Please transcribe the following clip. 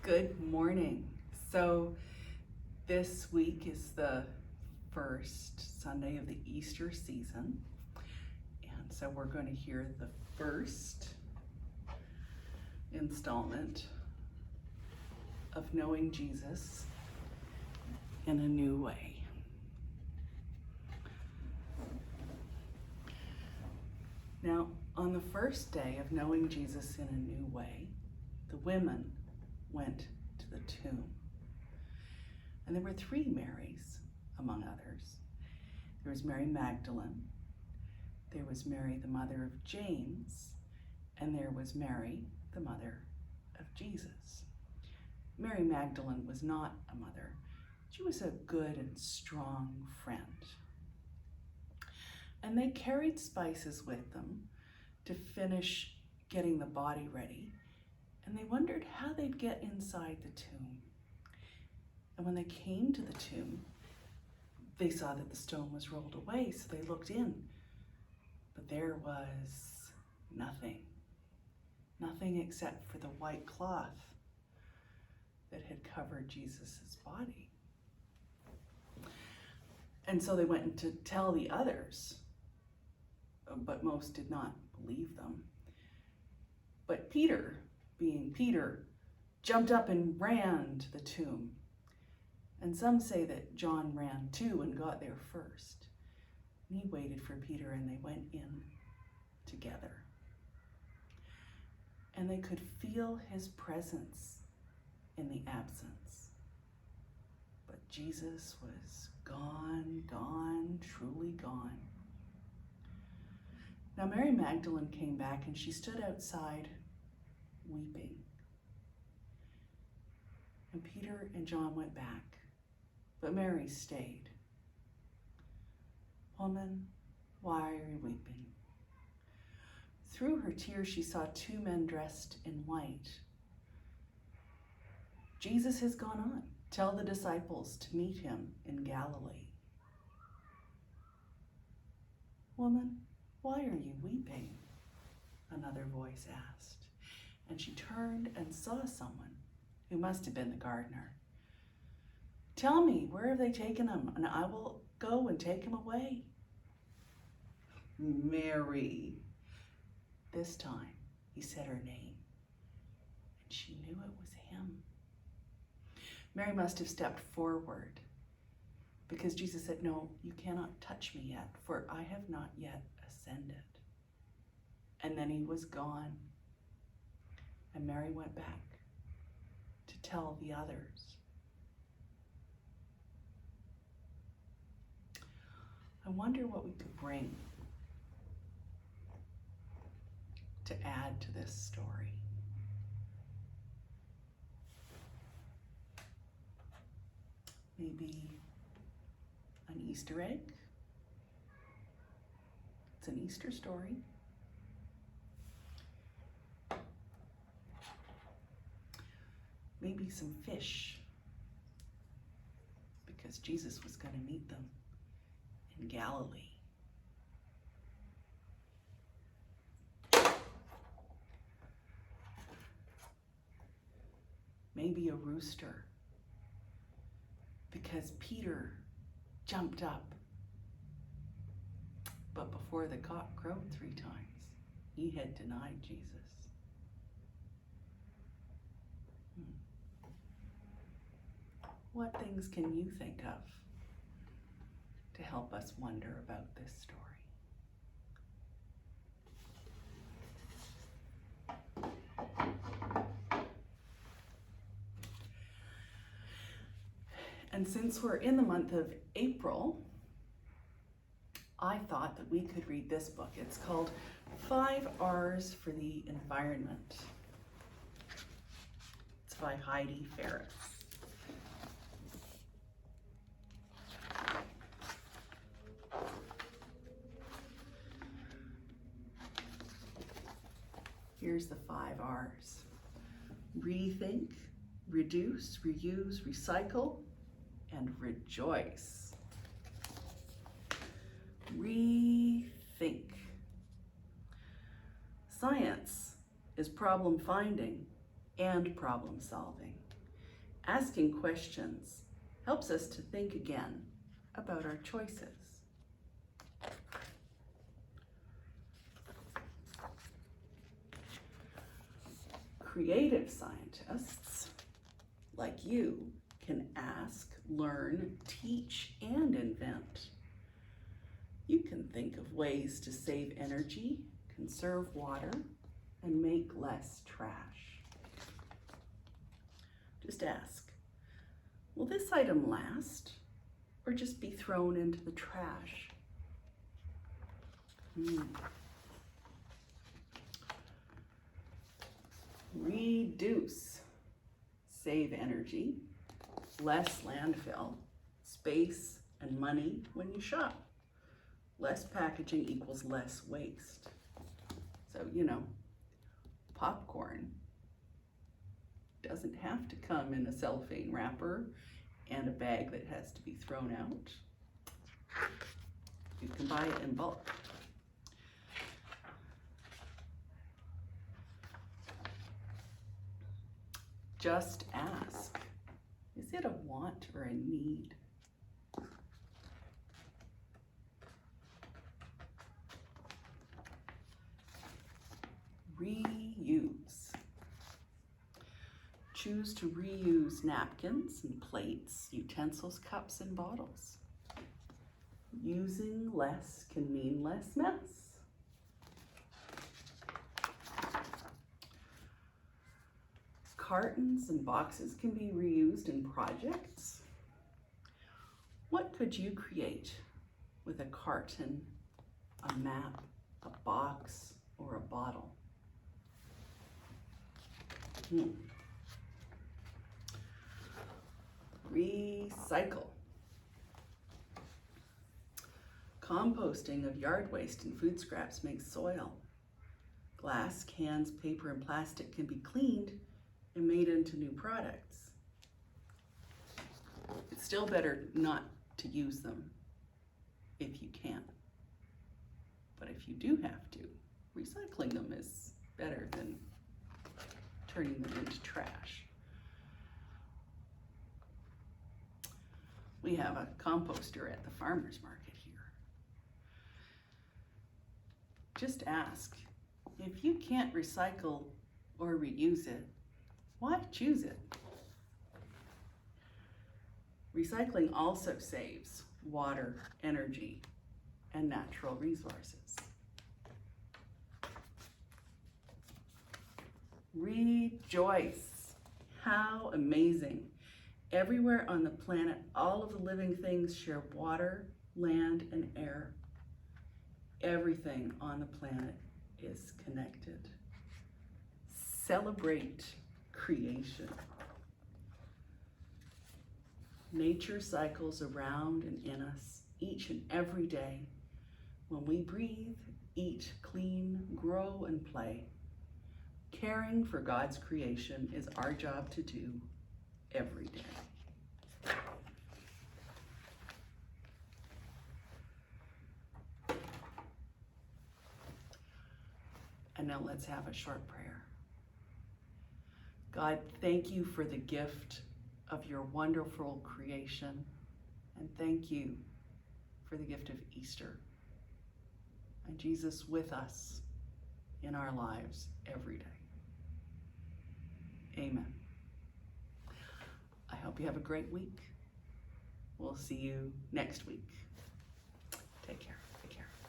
Good morning. So this week is the first Sunday of the Easter season. And so we're going to hear the first installment of knowing Jesus in a new way. Now, on the first day of knowing Jesus in a new way, the women went to the tomb. And there were three Marys, among others. There was Mary Magdalene, there was Mary, the mother of James, and there was Mary, the mother of Jesus. Mary Magdalene was not a mother. She was a good and strong friend. And they carried spices with them to finish getting the body ready. And they wondered how they'd get inside the tomb. And when they came to the tomb, they saw that the stone was rolled away, so they looked in. But there was nothing. Nothing except for the white cloth that had covered Jesus' body. And so they went to tell the others, but most did not believe them. But Peter, being Peter, jumped up and ran to the tomb. And some say that John ran too and got there first. And he waited for Peter and they went in together. And they could feel his presence in the absence. But Jesus was gone, truly gone. Now Mary Magdalene came back and she stood outside weeping. And Peter and John went back, but Mary stayed. Woman, why are you weeping? Through her tears, she saw two men dressed in white. Jesus has gone on. Tell the disciples to meet him in Galilee. Woman, why are you weeping? Another voice asked. And she turned and saw someone who must have been the gardener. Tell me, where have they taken him? And I will go and take him away. Mary. This time he said her name, and she knew it was him. Mary must have stepped forward because Jesus said, no, you cannot touch me yet, for I have not yet ascended. And then he was gone. And Mary went back to tell the others. I wonder what we could bring to add to this story. Maybe an Easter egg. It's an Easter story. Maybe some fish, because Jesus was going to meet them in Galilee. Maybe a rooster, because Peter jumped up, but before the cock crowed 3 times, he had denied Jesus. What things can you think of to help us wonder about this story? And since we're in the month of April, I thought that we could read this book. It's called 5 R's for the Environment. It's by Heidi Ferris. Here's the 5 R's. Rethink, reduce, reuse, recycle, and rejoice. Rethink. Science is problem finding and problem solving. Asking questions helps us to think again about our choices. Creative scientists, like you, can ask, learn, teach, and invent. You can think of ways to save energy, conserve water, and make less trash. Just ask, will this item last or just be thrown into the trash? Reduce. Save energy, less landfill, space, and money when you shop. Less packaging equals less waste. So, popcorn doesn't have to come in a cellophane wrapper and a bag that has to be thrown out. You can buy it in bulk. Just ask, is it a want or a need? Reuse. Choose to reuse napkins and plates, utensils, cups, and bottles. Using less can mean less mess. Cartons and boxes can be reused in projects. What could you create with a carton, a map, a box, or a bottle? Recycle. Composting of yard waste and food scraps makes soil. Glass, cans, paper, and plastic can be cleaned and made into new products. It's still better not to use them if you can. But if you do have to, recycling them is better than turning them into trash. We have a composter at the farmer's market here. Just ask, if you can't recycle or reuse it, why choose it? Recycling also saves water, energy, and natural resources. Rejoice. How amazing. Everywhere on the planet, all of the living things share water, land, and air. Everything on the planet is connected. Celebrate creation. Nature cycles around and in us each and every day. When we breathe, eat, clean, grow, and play. Caring for God's creation is our job to do every day. And now let's have a short prayer. God, thank you for the gift of your wonderful creation, and thank you for the gift of Easter. And Jesus with us in our lives every day. Amen. I hope you have a great week. We'll see you next week.